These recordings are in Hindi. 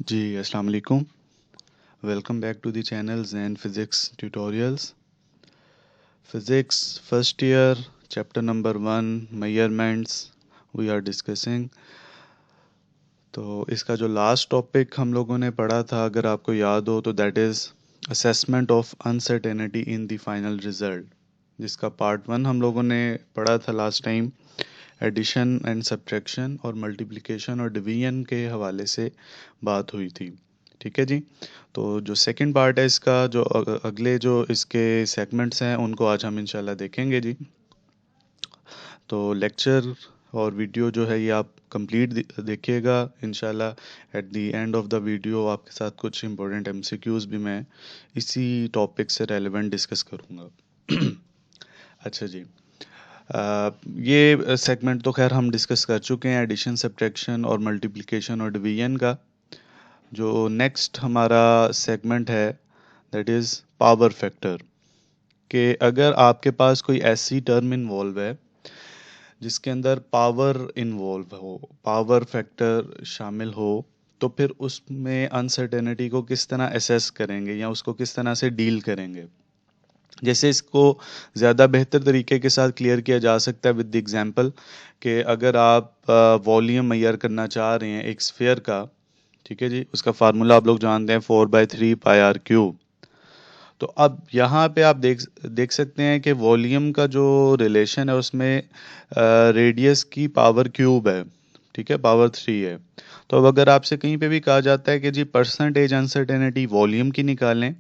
जी अस्सलाम वालेकुम। Welcome back to the channel Zain physics tutorials. Physics first year chapter number 1 measurements we are discussing. तो इसका जो लास्ट टॉपिक हम लोगों ने पढ़ा था, अगर आपको याद हो, तो that is assessment of uncertainty in the final result, जिसका पार्ट 1 हम लोगों ने पढ़ा था last time. Addition and subtraction और मल्टीप्लिकेशन और डिवीजन के हवाले से बात हुई थी। ठीक है जी। तो जो सेकंड पार्ट है इसका, जो अगले जो इसके सेगमेंट्स हैं, उनको आज हम इंशाल्लाह देखेंगे जी। तो लेक्चर और वीडियो जो है ये आप कंप्लीट देखिएगा इंशाल्लाह। At the end of the video आपके साथ कुछ इंपॉर्टेंट एमसीक्यूज़ भी मैं इसी टॉपिक से रेलेवेंट डिस्कस करूँगा। अच्छा जी। ये सेगमेंट तो खैर हम डिस्कस कर चुके हैं, एडिशन सब्ट्रैक्शन और मल्टीप्लिकेशन और डिवीजन का। जो नेक्स्ट हमारा सेगमेंट है दैट इज़ पावर फैक्टर। कि अगर आपके पास कोई ऐसी टर्म इन्वॉल्व है जिसके अंदर पावर इन्वॉल्व हो, पावर फैक्टर शामिल हो, तो फिर उसमें अनसर्टेनिटी को किस तरह असेस करेंगे या उसको किस तरह से डील करेंगे। जैसे इसको ज़्यादा बेहतर तरीके के साथ क्लियर किया जा सकता है विद द एग्जांपल कि अगर आप वॉल्यूम मेजर करना चाह रहे हैं एक स्फीयर का, ठीक है जी, उसका फार्मूला आप लोग जानते हैं 4/3 पाई आर क्यूब। तो अब यहाँ पे आप देख सकते हैं कि वॉल्यूम का जो रिलेशन है उसमें रेडियस की पावर क्यूब है, ठीक है, पावर 3 है। तो अब अगर आपसे कहीं पे भी कहा जाता है कि जी परसेंटेज अनसर्टेनिटी वॉल्यूम की निकालें,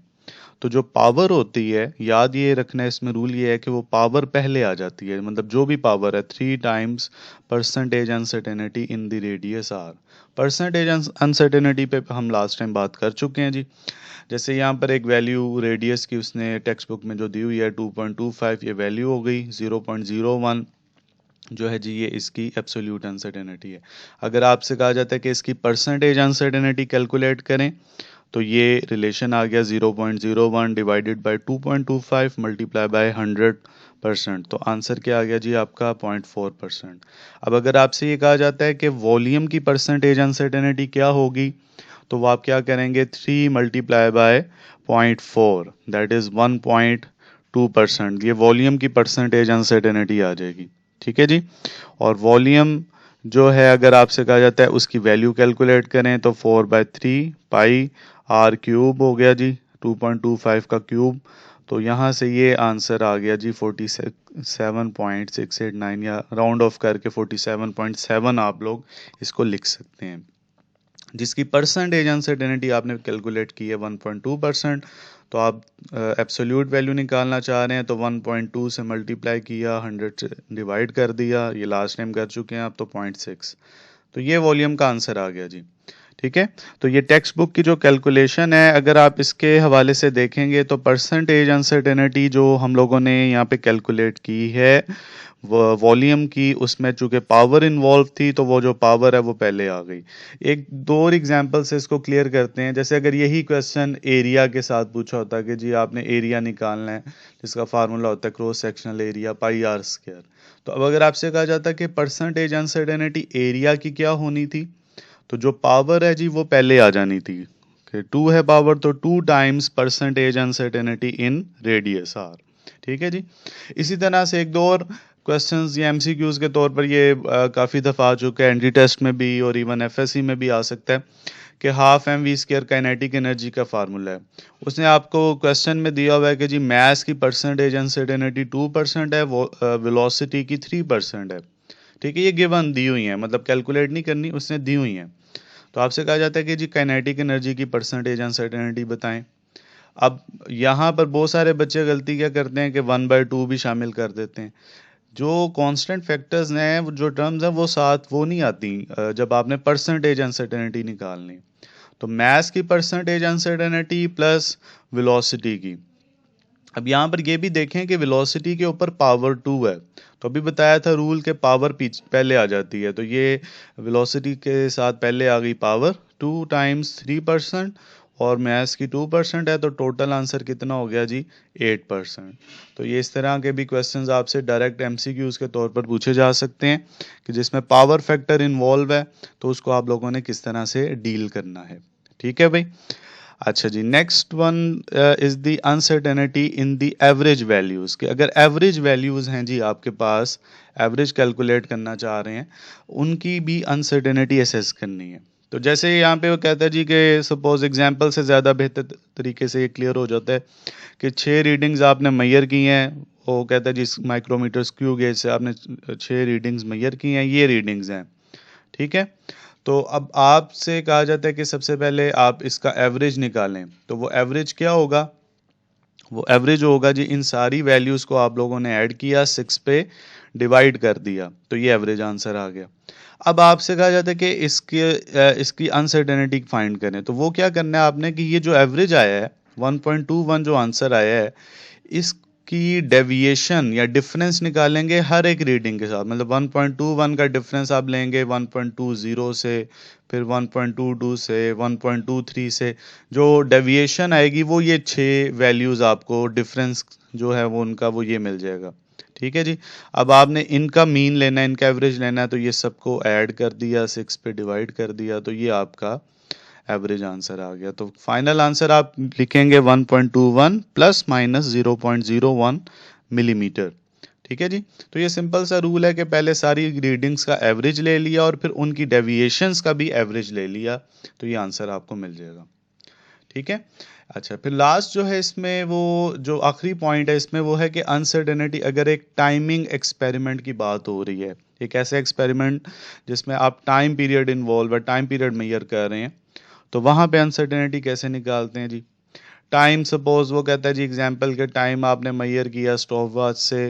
तो जो पावर होती है, याद ये रखना है, इसमें रूल ये है कि वो पावर पहले आ जाती है, मतलब जो भी पावर है 3 times percentage uncertainty in the radius R. Percentage uncertainty पे हम लास्ट टाइम बात कर चुके हैं जी। जैसे यहाँ पर एक वैल्यू रेडियस की उसने टेक्स्ट बुक में जो दी हुई है 2.25, ये वैल्यू हो गई। 0.01 जो है जी ये इसकी एब्सोल्यूट अनसर्टेनिटी है। अगर आपसे कहा जाता है कि इसकी परसेंटेज अनसर्टेनिटी कैलकुलेट करें, तो ये रिलेशन आ गया 0.01 डिवाइडेड बाय 2.25 मल्टीप्लाई बाय 100%। तो आंसर क्या आ गया जी आपका 0.4%। अब अगर आपसे ये कहा जाता है कि वॉल्यूम की परसेंटेज अनसर्टेनिटी क्या होगी, तो वो आप क्या करेंगे, 3 मल्टीप्लाई बाय 0.4 दैट इज़ 1.2%। ये वॉल्यूम की परसेंटेज अनसर्टेनिटी आ जाएगी। ठीक है जी। और वॉल्यूम जो है अगर आपसे कहा जाता है उसकी वैल्यू कैलकुलेट करें, तो 4/3 पाई आर क्यूब हो गया जी, 2.25 का क्यूब। तो यहाँ से ये आंसर आ गया जी 47.689, या राउंड ऑफ करके 47.7 आप लोग इसको लिख सकते हैं, जिसकी परसेंटेज अनसर्टेनिटी आपने कैलकुलेट की है 1.2%। तो आप एब्सोल्यूट वैल्यू निकालना चाह रहे हैं, तो 1.2 से मल्टीप्लाई किया, 100 से डिवाइड कर दिया, ये लास्ट टाइम कर चुके हैं आप, तो 0.6। तो ये वॉल्यूम का आंसर आ गया जी। ठीक है। तो ये टेक्स्ट बुक की जो कैलकुलेशन है, अगर आप इसके हवाले से देखेंगे, तो परसेंटेज अनसर्टेनिटी जो हम लोगों ने यहाँ पे कैलकुलेट की है वॉल्यूम की, उसमें चूंकि पावर इन्वॉल्व थी, तो वो जो पावर है वो पहले आ गई। एक दो और एग्जांपल से इसको क्लियर करते हैं। जैसे अगर यही क्वेश्चन एरिया के साथ पूछा होता कि जी आपने एरिया निकालना है, जिसका फार्मूला होता है cross sectional area pi R square. तो अब अगर आपसे कहा जाता है कि परसेंटेज अनसर्टेनिटी एरिया की क्या होनी थी, तो जो पावर है जी वो पहले आ जानी थी। कि 2 है पावर, तो 2 times percentage uncertainty in radius R. ठीक है जी। इसी तरह से एक दो और क्वेश्चंस या एमसीक्यूज के तौर पर ये काफ़ी दफ़ा आ चुका है, एनडी टेस्ट में भी और इवन एफएससी में भी आ सकता है, कि half M V square kinetic energy का फार्मूला है। उसने आपको क्वेश्चन में दिया हुआ है कि जी मास की परसेंटेज अनसर्टेनिटी 2% है, वो वेलोसिटी की 3% है। ठीक है, ये गिवन दी हुई है, मतलब कैलकुलेट नहीं करनी, उसने दी हुई है। तो आपसे कहा जाता है कि जी काइनेटिक एनर्जी की परसेंटेज अनसर्टेनिटी बताएं। अब यहाँ पर बहुत सारे बच्चे गलती क्या करते हैं कि 1/2 भी शामिल कर देते हैं। जो कांस्टेंट फैक्टर्स हैं, जो टर्म्स हैं, वो साथ वो नहीं आती जब आपने परसेंटेज अनसर्टेनिटी निकालनी। तो मास की परसेंटेज अनसर्टेनिटी प्लस वेलोसिटी की। अब यहाँ पर ये भी देखें कि वेलोसिटी के ऊपर पावर 2 है, तो अभी बताया था रूल के पावर पहले आ जाती है, तो ये वेलोसिटी के साथ पहले आ गई पावर 2 टाइम्स 3%, और मास की 2% है, तो टोटल आंसर कितना हो गया जी 8%। तो ये इस तरह के भी क्वेश्चंस आपसे डायरेक्ट एमसीक्यूज के तौर पर पूछे जा सकते हैं कि जिसमें पावर फैक्टर इन्वॉल्व है, तो उसको आप लोगों ने किस तरह से डील करना है। ठीक है भाई। अच्छा जी, next one is the uncertainty in the average values, कि अगर एवरेज वैल्यूज हैं जी आपके पास, एवरेज कैलकुलेट करना चाह रहे हैं, उनकी भी अनसर्टेनिटी असेस करनी है। तो जैसे यहाँ पे वो कहता है जी कि सपोज एग्जांपल से ज़्यादा बेहतर तरीके से ये क्लियर हो जाता है कि 6 रीडिंग्स आपने मेजर की हैं, वो कहता है जी माइक्रोमीटर स्क्रू गेज से आपने 6 रीडिंग्स मेजर की हैं, ये रीडिंग्स हैं, ठीक है। तो अब आपसे कहा जाता है कि सबसे पहले आप इसका एवरेज निकालें, तो वो एवरेज क्या होगा, वो एवरेज होगा जी इन सारी वैल्यूज़ को आप लोगों ने ऐड किया, 6 पे डिवाइड कर दिया, तो ये एवरेज आंसर आ गया। अब आपसे कहा जाता है कि इसकी अनसर्टेनिटी फाइंड करें, तो वो क्या करना है आपने कि ये जो एवरेज आया है 1.21 जो आंसर आया है, इसकी डेविएशन या डिफरेंस निकालेंगे हर एक रीडिंग के साथ। मतलब 1.21 का डिफरेंस आप लेंगे 1.20 से, फिर 1.22 से, 1.23 से, जो डेविएशन आएगी वो ये 6 वैल्यूज़ आपको डिफरेंस जो है वो उनका वो ये मिल जाएगा, ठीक है जी। अब आपने इनका मीन लेना है, इनका एवरेज लेना है, तो ये सबको ऐड कर दिया, 6 पे डिवाइड कर दिया, तो ये आपका एवरेज आंसर आ गया। तो फाइनल आंसर आप लिखेंगे 1.21 प्लस माइनस 0.01 मिलीमीटर, ठीक है जी। तो ये सिंपल सा रूल है कि पहले सारी रीडिंग्स का एवरेज ले लिया और फिर उनकी डेविएशंस का भी एवरेज ले लिया, तो ये आंसर आपको मिल जाएगा, ठीक है। अच्छा, फिर लास्ट जो है इसमें, वो जो आखिरी पॉइंट है इसमें, वो है कि अनसर्टेनिटी, अगर एक टाइमिंग एक्सपेरिमेंट की बात हो रही है, एक ऐसे एक्सपेरिमेंट जिसमें आप टाइम पीरियड इन्वॉल्व है, टाइम पीरियड मेजर कर रहे हैं, तो वहां पे अनसर्टेनिटी कैसे निकालते हैं जी। टाइम सपोज वो कहता है जी एग्जांपल के टाइम आपने मेजर किया स्टॉप वॉच से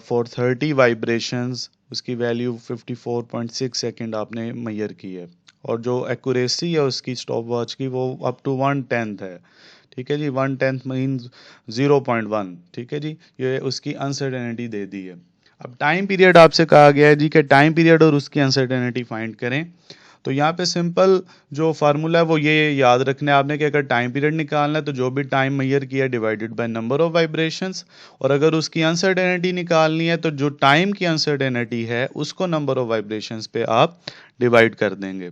फॉर 30 वाइब्रेशंस, उसकी वैल्यू 54.6 सेकंड आपने मेजर की है, और जो एक्यूरेसी है उसकी स्टॉप वॉच की वो अप टू 1/10 है, ठीक है जी। 1/10 मीन्स 0.1, ठीक है जी। ये उसकी अनसर्टेनिटी दे दी है। अब टाइम पीरियड आपसे कहा गया है जी कि टाइम पीरियड और उसकी अनसर्टेनिटी फाइंड करें। तो यहाँ पे सिंपल जो फार्मूला है वो ये याद रखना है आपने कि अगर टाइम पीरियड निकालना है तो जो भी टाइम मेजर किया divided by number of vibrations, और अगर उसकी अनसर्टेनिटी निकालनी है तो जो टाइम की अनसर्टेनिटी है उसको नंबर ऑफ वाइब्रेशंस पे आप डिवाइड कर देंगे,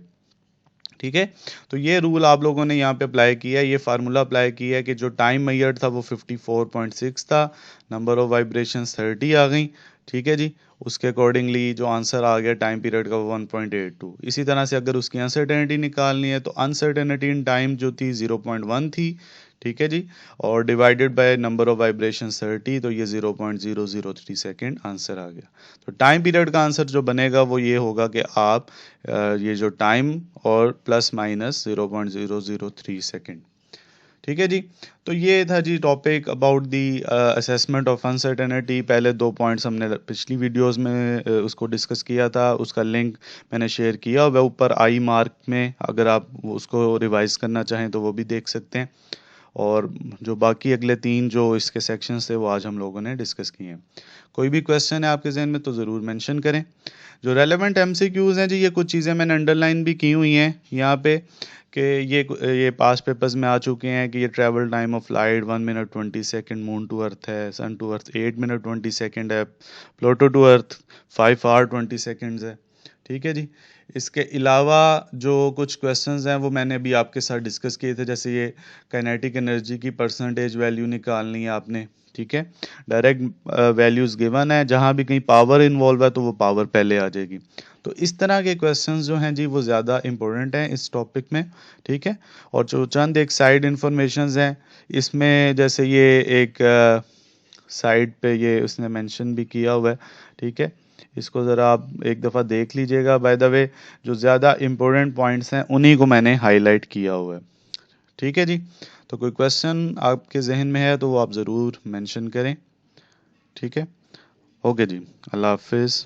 ठीक है। तो ये रूल आप लोगों ने यहाँ पे अप्लाई किया है, ये फार्मूला अप्लाई किया है कि जो टाइम मेजर्ड था वो 54.6 था, नंबर ऑफ वाइब्रेशंस 30 आ गई, ठीक है जी। उसके अकॉर्डिंगली जो आंसर आ गया टाइम पीरियड का वो 1.82। इसी तरह से अगर उसकी अनसर्टेनिटी निकालनी है तो अनसर्टेनिटी इन टाइम जो थी 0.1 थी, ठीक है जी, और divided by number of vibration 30, तो ये 0.003 सेकेंड आंसर आ गया। तो टाइम पीरियड का आंसर जो बनेगा वो ये होगा कि आप ये जो टाइम और प्लस माइनस 0.003 सेकेंड, ठीक है जी। तो ये था जी topic about the assessment of uncertainty. पहले 2 पॉइंट्स हमने पिछली वीडियोस में उसको डिस्कस किया था, उसका लिंक मैंने शेयर किया वह ऊपर आई मार्क में, अगर आप उसको रिवाइज करना चाहें तो वो भी देख सकते हैं। और जो बाकी अगले 3 जो इसके सेक्शंस थे वो आज हम लोगों ने डिस्कस किए हैं। कोई भी क्वेश्चन है आपके जहन में तो ज़रूर मेंशन करें। जो रेलेवेंट एमसीक्यूज़ हैं जी, ये कुछ चीज़ें मैंने अंडरलाइन भी की हुई हैं यहाँ पे, कि ये पास्ट पेपर्स में आ चुके हैं कि ये travel time of light 1 minute 20 second, moon to earth है, sun to earth 8 minute 20 second है, Pluto to earth 5 hour 20 seconds है, ठीक है जी। इसके अलावा जो कुछ क्वेश्चंस हैं वो मैंने अभी आपके साथ डिस्कस किए थे, जैसे ये काइनेटिक एनर्जी की परसेंटेज वैल्यू निकालनी है आपने, ठीक है। डायरेक्ट वैल्यूज़ गिवन है, जहाँ भी कहीं पावर इन्वॉल्व है तो वो पावर पहले आ जाएगी। तो इस तरह के क्वेश्चंस जो हैं जी वो ज़्यादा इंपॉर्टेंट हैं इस टॉपिक में, ठीक है। और जो चंद एक साइड इन्फॉर्मेशंस हैं इसमें, जैसे ये एक साइड पे ये उसने मेंशन भी किया हुआ है, ठीक है। इसको ज़रा आप एक दफ़ा देख लीजिएगा। बाय द वे जो ज़्यादा इम्पोर्टेंट पॉइंट्स हैं उन्हीं को मैंने हाईलाइट किया हुआ है, ठीक है जी। तो कोई क्वेश्चन आपके जहन में है तो वो आप ज़रूर मेंशन करें, ठीक है। ओके जी, अल्लाह हाफिज़।